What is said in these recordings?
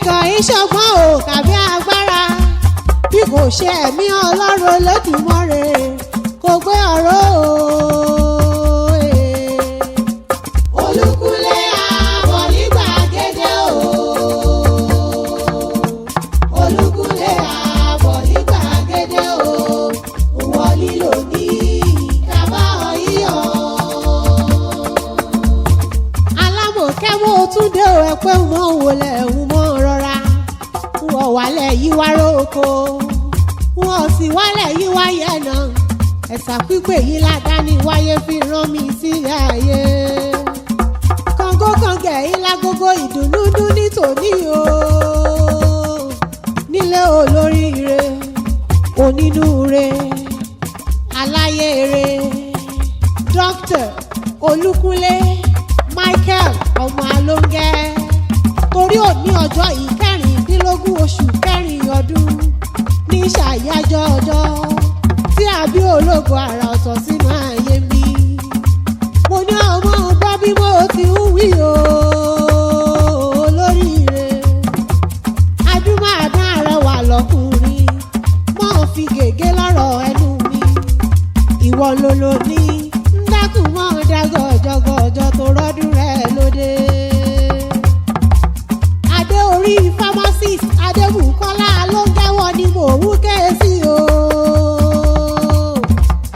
kan ìṣọ̀gbọ́n ò kàbí agbára bí kò ṣe ẹ̀mí Ọlọ́run Olódùmarè kò gbé ọ̀rọ̀ Olúkunlé àbọ̀ ní gbàgede o. Olúkunlé àbọ̀ ní gbàgede o. Wọ́n lílo ní kábà ọ̀yọ́. Alámọ̀kẹ́ mo tún dé o ẹ pé wọ́n wọlé wọ́n rọra. Wọ́n wálẹ̀ yí wá róko. Wọ́n sì wálẹ̀ yí wáyé náà. Ẹ̀sà pípé yìí ládàáni wáyé fi rán mi sílẹ̀ ayé. Kàngó kàngẹ̀ yìí lágógó ìdùnnú dún ní tòní o. Nílé olóríire, onínúure, aláyére, Dr. Olukunle Michael ọmọ Alonge. Torí òní ọjọ́ yìí kẹrìndínlógún oṣù kẹrin ọdún ní ṣàyájọ́ ọjọ́ tí a bí ológo àrà ọ̀tọ̀ sínú ayé mi. Mo ní ọmọ gbọ́ bí mo ti ń wí o olóríire. Adúmáàdán arẹwà lọkùnrin mọ́ fi gègé lọ́rọ̀ ẹnu mi. Ìwọ lolo ní ń dákun mọ́ dágọ̀jọgọ̀jọ tó rọ́dún rẹ̀ lóde. Adé orí pharmacist Adébùkọ́lá ló ń gẹ́wọ́ ni mò ń ké sí o.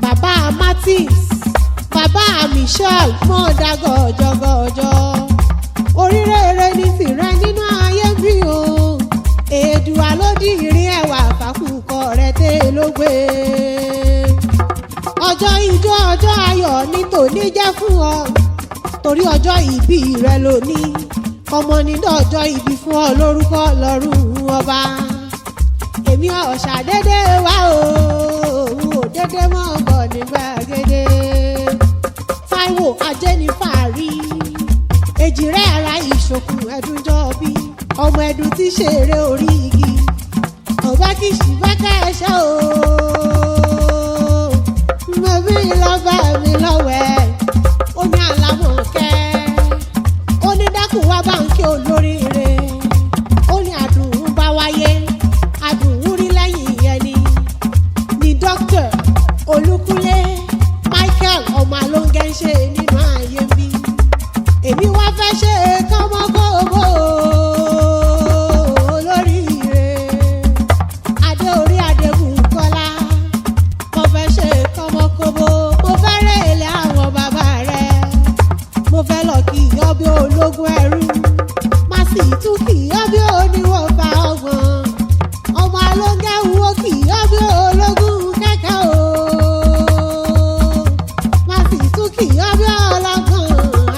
Bàbá Martins, bàbá Michelle mọ́ dágọ̀jọgọ̀jọ. Oríire ní tìrẹ nínú ayé bí o. Èdùà ló dí ìrìn ẹwà fàkùkọ rẹ̀ tẹ́ ló gbé. Ọjọ́ ijó ọjọ́ ayọ̀ ní tòní jẹ́ fún ọ. Torí ọjọ́ ìbí rẹ lónìí. Ọmọ nínú ọjọ́ ìbí fún ọ lórúkọ Ọlọ́run ọba. Èmi ọ̀ṣà dédé wá o, ò dédé mọ́ ọkọ̀ ní gbàgede. Táíwò Ajénífàárí, èjìrẹ́ ara ìṣòkùn ẹ̀dúnjọ́ bí. Ọmọ ẹ̀dùn tí ṣeré orí igi. Ọba kìsì bẹ́kẹ̀ ẹ̀ṣẹ́ o. Mọ̀bí lọ́ba mi lọ́wẹ̀. Ó ní Alámọ̀kẹ́. Ó ní dákun wá báńkì olóríire. Ó ní àdùn bá wáyé. Àdùn rí lẹ́yìn ẹni. Ní Dr. Olukunle Michael ọmọ Alonge ń ṣe nínú ayé mi. Èmi wá fẹ́ ṣe kọ́mọ́kọ́bọ̀ olóríire. Adé orí Adébùkọ́lá. Mo fẹ́ ṣe kọ́mọ́kọ́bọ̀. Mo fẹ́ rẹ̀ ilé àwọn bàbá rẹ̀. Mo fẹ́ lọ kí iyọ́ bí ológun ẹrú. Má sì tún kí iyọ́ bí oníwọ̀nba ọgbọ̀n. Ọmọ Alonge wo kí iyọ́ bí ológun kẹ́kẹ́ o. Má sì tún kí iyọ́ bí ọlọ́gbọ̀n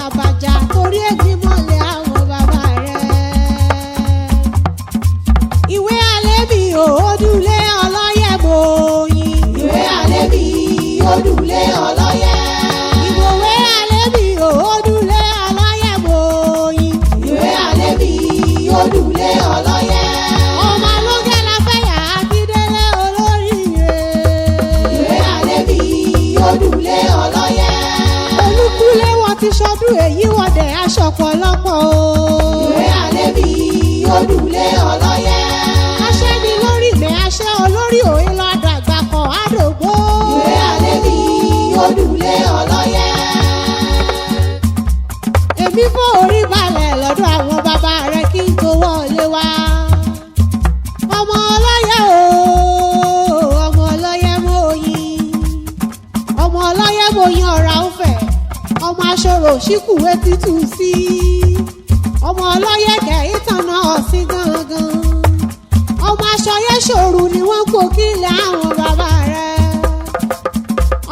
àbàjá torí ègbín mọ́lẹ̀ àwọn bàbá rẹ̀. Ìwé Àlébì Òdùlé ọlọ́yẹ̀ mòyìn. Ìwé Àlébì Òdùlé ọlọ́yẹ̀. Ìwé Àlébì Òdùlé ọlọ́yẹ̀ mòyìn. Ìwé Àlébì Òdùlé ọlọ́yẹ̀. Ọmọ Alonge la fẹ́ yà á kí délé olóríire. Ìwé Àlébì Òdùlé ọlọ́yẹ̀. Olúkunlé wọn ti ṣọdún èyí wọ́n dẹ̀ aṣọ pọ̀lọpọ̀ o. Ìwé Àlébì Òdùlé ọlọ́yẹ̀. Aṣẹ́ ni lórí ilẹ̀ aṣẹ́ olórí òye lọ́dọ̀ àgbà kan àdògbò. Ìwé Àlébì Òdùlé ọlọ́yẹ̀. Èmi fún orí balẹ̀ lọ́dọ̀ àwọn bàbá rẹ̀ kí n tó wọlé wá. Ọmọ ọlọ́yẹ̀ o, ọmọ ọlọ́yẹ̀ mòyìn. Ọmọ ọlọ́yẹ̀ mòyìn ọ̀rá òfẹ́. Ọmọ aṣọ́rò ṣíkù etí tù sí. Ọmọ ọlọ́yẹ̀ kẹ̀ ìtànà ọ̀sìn gangan. Ọmọ aṣọyẹ́ ṣòru ni wọ́n kó kílẹ̀ àwọn bàbá rẹ̀.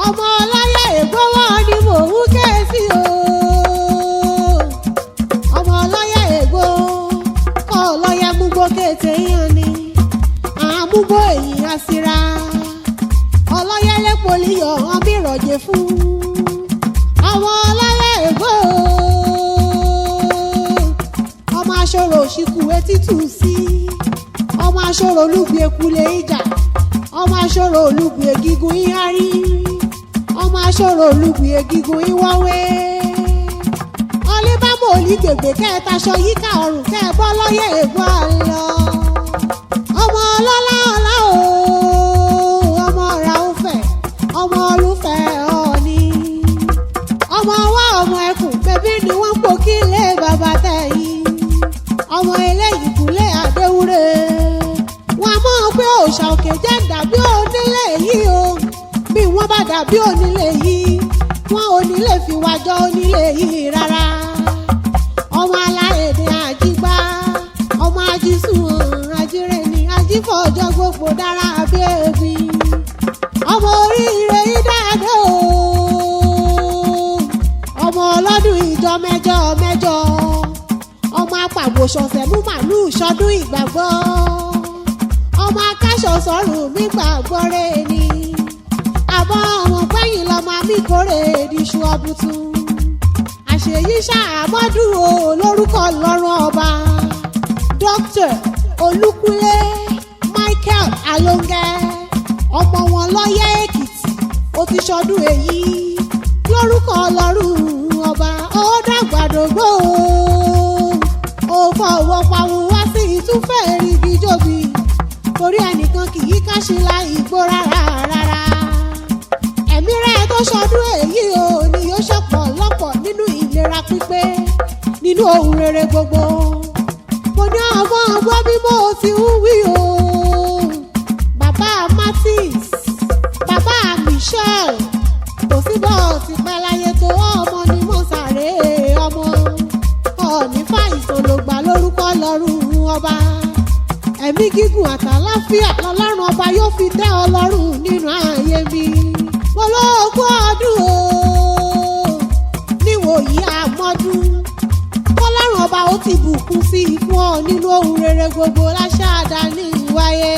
Ọmọ ọlọ́yẹ̀ ègbówó ni mò ń ké sí o. Ọmọ ọlọ́yẹ̀ ègbó kọ́ ọlọ́yẹ̀ múgbó kété yàn ni. Àmúgbó èyí àsìrà. Ọlọ́yẹ̀ lẹ́pọ̀ líyọ̀ ọ́n bí ìrọ̀jẹ̀ fún. Ọmọ ọlọ́yẹ̀ ègbó. Ọmọ aṣọ́rò òṣìkù etí tù sí. Ọmọ aṣọ́rò olúbi ekulé ìjà. Ọmọ aṣọ́rò olúbi egígun ìhárí. Ọmọ aṣọ́rò olúbi egígun ìwọ́wé. Ọlíbá mòlí gbègbè kẹ́ ẹ taṣọ yíká ọrùn kẹ́ ẹ bọ́ lọ́yẹ̀ ègbó àlọ́. ọmọ ọlọ́lá ọlá o ọmọ ọ̀rá òfẹ́ ọmọ olúfẹ́ ọ̀ọ́ni. ọmọ ọwọ́ ọmọ ẹkùn bẹ́bí ni wọ́n pò kí lé bàbá tẹ̀yìn. ọmọ eléyìí kúlé àdéwúre. wọ́n á mọ̀ pé òòṣà òkè jẹ́ dàbí onílé yìí o. bí wọ́n bá dàbí onílé yìí wọn ò ní lè fi wájọ onílé yìí rárá. ọmọ aláèdè àjígbá ọmọ ajísùn ajíre ni ajífọ̀jọ́ gbogbo dára bébí. ọmọ oríire ìdáadé o ọmọ ọlọ́dún ìjọ mẹ́jọ mẹ́jọ ọmọ apàgbòsọ̀sẹ̀ mú màlúù ṣọdún ìgbàgbọ́ ọmọ akáṣọ sọ̀rùn mi gbàgbọ́ rẹ̀ ni àbọ̀ ọmọ pẹ́yìn lọ́mọ mi kórè ìdíṣu ọ̀bùtù àṣeyí ṣàmọ́dún o lórúkọ lọ́rùn ọba Dr. Olukunle Michael Alonge ọmọ wọn l'Ọ̀yẹ́-Èkìtì ó ti ṣọdún èyí lórúkọ lọ́rùn ọba ó dàgbàdògbò ó fọwọ́ pawọ́ wá sí ìtúfẹ́ rígi jòbí torí ẹnìkan kì í káṣílá ìgbó rárá rárá. ẹ̀mí rẹ̀ tó ṣọdún èyí o ni yóò ṣọ̀pọ̀ lọ́pọ̀ nínú ìlera pípé nínú ohun rere gbogbo. mo ní ọmọ ọgbọ́n bí mo ti ń wí o. bàbá Martins bàbá Michelle kò sí bọ́ọ̀sì pẹ́ láyé tó ọmọ ni mo sáré ọmọ ọ̀ọ́nì fàìsàn ló gbà lórúkọ lọ́rùn ọba. ẹ̀mí gígùn àtàláfíà lọ́lọ́run ọba yóò fi tẹ́ ọ lọ́rùn nínú ayé mi. mo lóògùn ọdún o níwòyí àmọ́dún kọ́lọ́run ọba ó ti bùkún sí i fún ọ nínú ohun rere gbogbo láṣáàdá ní ìwáyé.